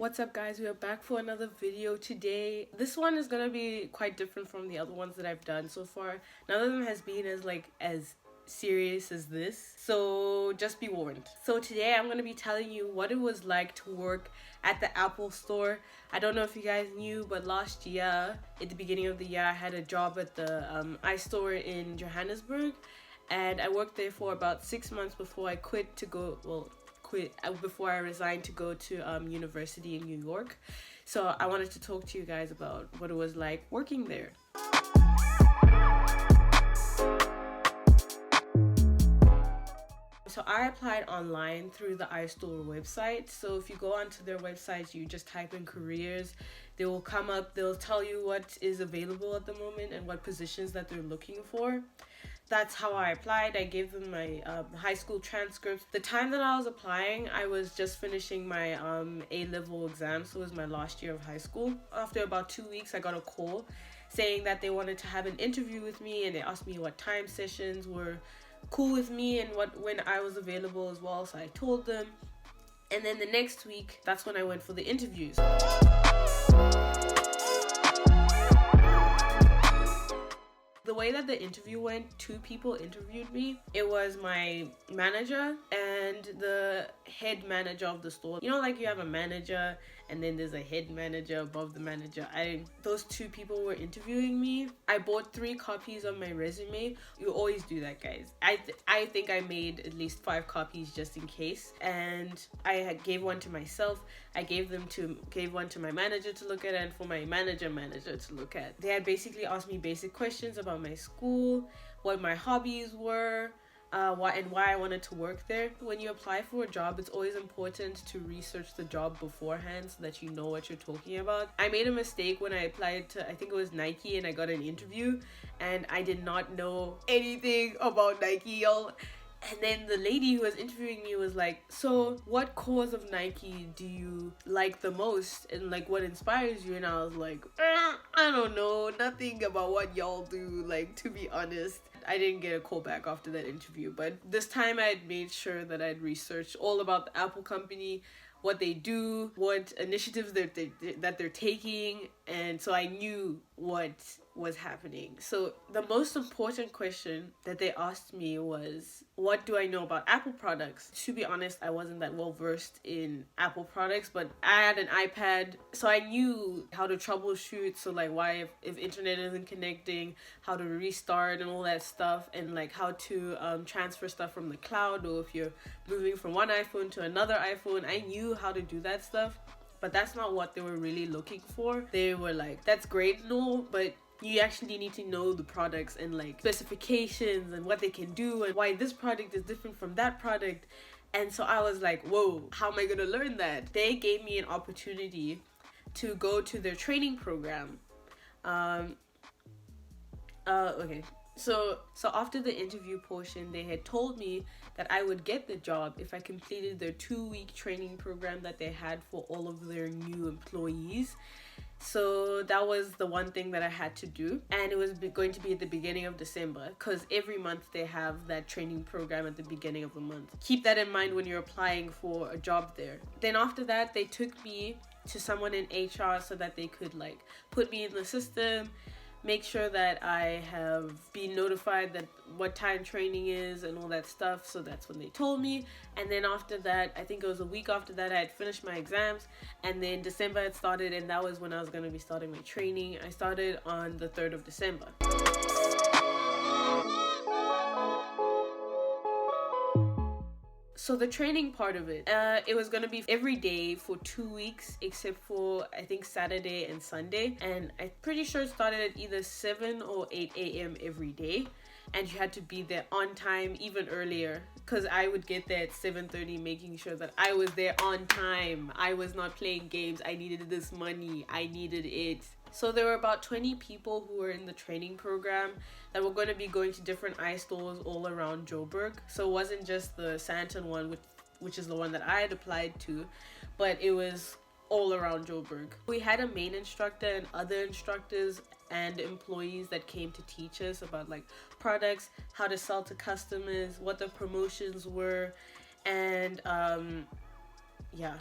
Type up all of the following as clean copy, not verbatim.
What's up guys, we are back for another video today. This one is gonna be quite different from the other ones that I've done so far. None of them has been as serious as this, so just be warned. So today I'm gonna be telling you what it was like to work at the Apple Store. I don't know if you guys knew, but last year, at the beginning of the year, I had a job at the iStore in Johannesburg, and I worked there for about 6 months before I quit to go, before I resigned to go to university in New York. So I wanted to talk to you guys about what it was like working there. So I applied online through the iStore website. So if you go onto their website, you just type in careers, they will come up, they'll tell you what is available at the moment and what positions that they're looking for. That's how I applied. I gave them my high school transcripts. The time that I was applying, I was just finishing my A-level exam, so it was my last year of high school. After about 2 weeks, I got a call saying that they wanted to have an interview with me, and they asked me what time sessions were cool with me and when I was available as well. So I told them, and then the next week, that's when I went for the interviews. The way that the interview went, 2 people interviewed me. It was my manager and the head manager of the store. You know, like you have a manager and then there's a head manager above the manager. Those 2 people were interviewing me. I bought 3 copies of my resume. You always do that, guys. I think I made at least 5 copies just in case. And I gave one to myself. I gave one to my manager to look at, and for my manager to look at. They had basically asked me basic questions about my school, what my hobbies were, why I wanted to work there. When you apply for a job, it's always important to research the job beforehand so that you know what you're talking about. I made a mistake when I applied to, I think it was Nike, and I got an interview and I did not know anything about Nike, y'all. And then the lady who was interviewing me was like, so what cause of Nike do you like the most, and like what inspires you? And I was like, I don't know, nothing about what y'all do, like, to be honest. I didn't get a call back after that interview, but this time I had made sure that I'd researched all about the Apple company, what they do, what initiatives that they're taking, and so I knew what was happening. So the most important question that they asked me was, what do I know about Apple products? To be honest, I wasn't that well versed in Apple products, but I had an iPad, so I knew how to troubleshoot. So like why if internet isn't connecting, how to restart and all that stuff, and like how to transfer stuff from the cloud, or if you're moving from one iPhone to another iPhone. I knew how to do that stuff, but that's not what they were really looking for. They were like, that's great and all, but you actually need to know the products and like specifications and what they can do and why this product is different from that product. And so I was like, whoa, how am I gonna learn that? They gave me an opportunity to go to their training program. Okay. So after the interview portion, they had told me that I would get the job if I completed their 2-week training program that they had for all of their new employees. So that was the one thing that I had to do, and it was going to be at the beginning of December, because every month they have that training program at the beginning of the month. Keep that in mind when you're applying for a job there. Then after that, they took me to someone in HR so that they could like put me in the system, make sure that I have been notified that what time training is and all that stuff. So that's when they told me. And then after that, I think it was a week after that, I had finished my exams, and then December had started, and that was when I was going to be starting my training. I started on the 3rd of December. So the training part of it, it was going to be every day for 2 weeks, except for I think Saturday and Sunday. And I'm pretty sure it started at either 7 or 8 a.m. every day. And you had to be there on time, even earlier, because I would get there at 7:30, making sure that I was there on time. I was not playing games. I needed this money. I needed it. So there were about 20 people who were in the training program that were going to be going to different iStores all around Joburg. So it wasn't just the Sandton one, which is the one that I had applied to, but it was all around Joburg. We had a main instructor and other instructors and employees that came to teach us about like products, how to sell to customers, what the promotions were, and yeah.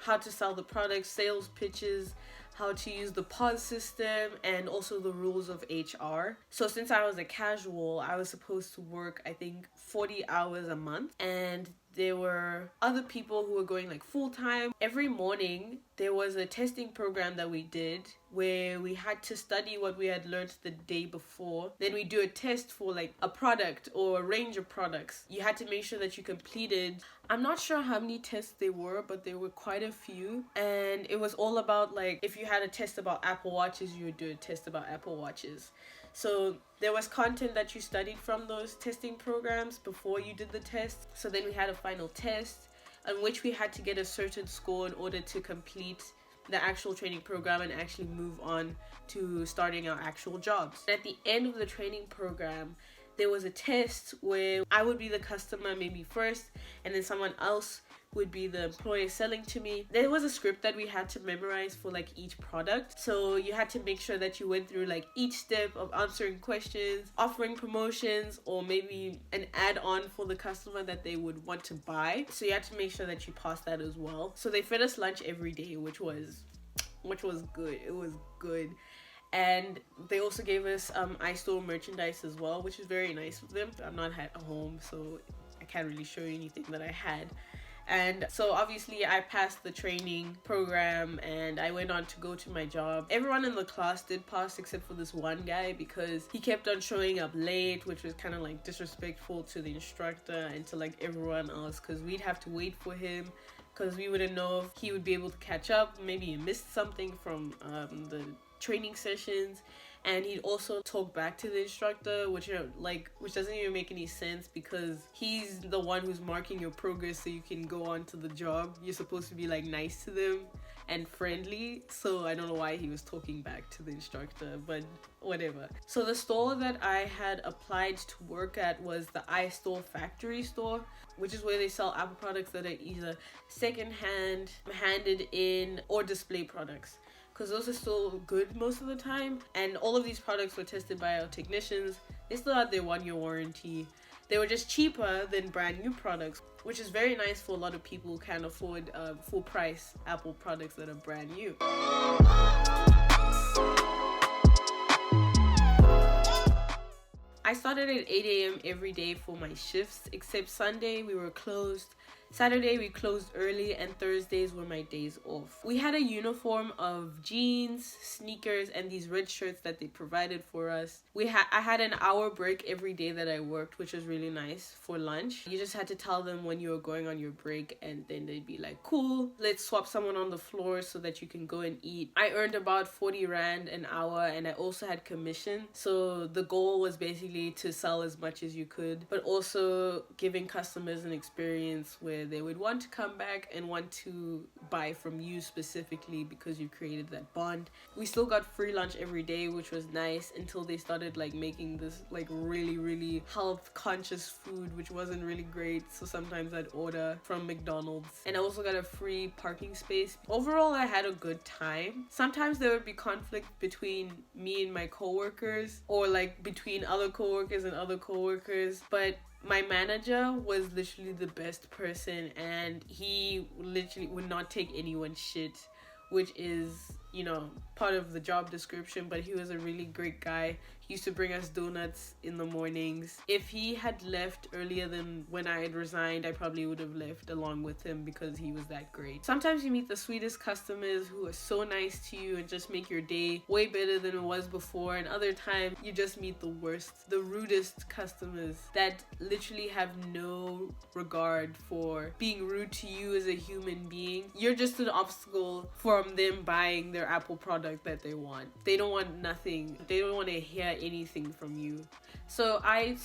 how to sell the product, sales pitches, how to use the POS system, and also the rules of HR. So since I was a casual, I was supposed to work, I think, 40 hours a month, and there were other people who were going like full time. Every morning there was a testing program that we did where we had to study what we had learned the day before. Then we do a test for like a product or a range of products. You had to make sure that you completed, I'm not sure how many tests there were, but there were quite a few. And it was all about like, if you had a test about Apple Watches, you would do a test about Apple Watches. So there was content that you studied from those testing programs before you did the test. So then we had a final test on which we had to get a certain score in order to complete the actual training program and actually move on to starting our actual jobs. At the end of the training program, there was a test where I would be the customer maybe first, and then someone else would be the employer selling to me. There was a script that we had to memorize for like each product. So you had to make sure that you went through like each step of answering questions, offering promotions, or maybe an add-on for the customer that they would want to buy. So you had to make sure that you passed that as well. So they fed us lunch every day, which was good. It was good. And they also gave us iStore merchandise as well, which is very nice of them. I'm not at home, so I can't really show you anything that I had. And so obviously I passed the training program and I went on to go to my job. Everyone in the class did pass except for this one guy, because he kept on showing up late, which was kind of like disrespectful to the instructor and to like everyone else, because we'd have to wait for him because we wouldn't know if he would be able to catch up. Maybe he missed something from the training sessions. And he'd also talk back to the instructor, which doesn't even make any sense, because he's the one who's marking your progress so you can go on to the job. You're supposed to be like nice to them and friendly. So I don't know why he was talking back to the instructor, but whatever. So the store that I had applied to work at was the iStore factory store, which is where they sell Apple products that are either secondhand, handed in, or display products, because those are still good most of the time. And all of these products were tested by our technicians. They still had their 1-year warranty. They were just cheaper than brand new products, which is very nice for a lot of people who can't afford full price Apple products that are brand new. I started at 8 a.m. every day for my shifts, except Sunday we were closed. Saturday we closed early, and Thursdays were my days off. We had a uniform of jeans, sneakers, and these red shirts that they provided for us. I had an hour break every day that I worked, which was really nice for lunch. You just had to tell them when you were going on your break, and then they'd be like, cool, let's swap someone on the floor so that you can go and eat. I earned about 40 Rand an hour, and I also had commission. So the goal was basically to sell as much as you could, but also giving customers an experience where they would want to come back and want to buy from you specifically because you created that bond. We still got free lunch every day, which was nice, until they started like making this like really health conscious food, which wasn't really great. So sometimes I'd order from McDonald's, and I also got a free parking space. Overall, I had a good time. Sometimes there would be conflict between me and my coworkers, or like between other coworkers and other coworkers, but my manager was literally the best person, and he literally would not take anyone's shit, which is, you know, part of the job description. But he was a really great guy. He used to bring us donuts in the mornings. If he had left earlier than when I had resigned, I probably would have left along with him, because he was that great. Sometimes you meet the sweetest customers who are so nice to you and just make your day way better than it was before, and other times you just meet the worst, the rudest customers that literally have no regard for being rude to you as a human being. You're just an obstacle from them buying their Apple product that they want. They don't want nothing. They don't want to hear anything from you. So I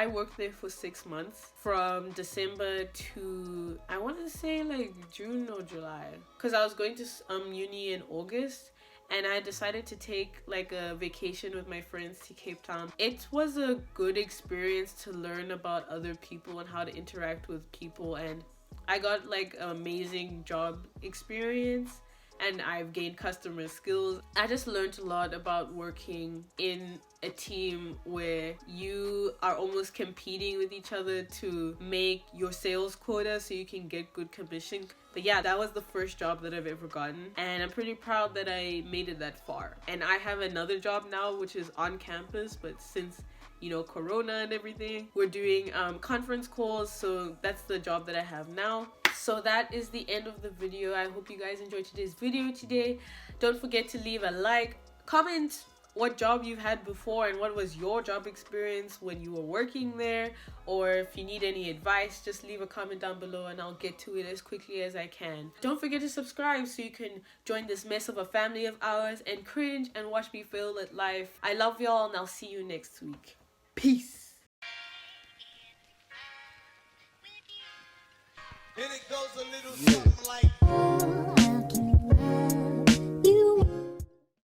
worked there for 6 months, from December to, I want to say like June or July, because I was going to uni in August, and I decided to take like a vacation with my friends to Cape Town. It was a good experience to learn about other people and how to interact with people, and I got like an amazing job experience. and I've gained customer skills. I just learned a lot about working in a team where you are almost competing with each other to make your sales quota so you can get good commission. But yeah, that was the first job that I've ever gotten, and I'm pretty proud that I made it that far. And I have another job now, which is on campus, but since Corona and everything, we're doing conference calls, so that's the job that I have now. So that is the end of the video. I hope you guys enjoyed today's video today. Don't forget to leave a like, comment what job you've had before and what was your job experience when you were working there, or if you need any advice, just leave a comment down below and I'll get to it as quickly as I can. Don't forget to subscribe so you can join this mess of a family of ours and cringe and watch me fail at life. I love y'all and I'll see you next week. Peace. And it goes a little something like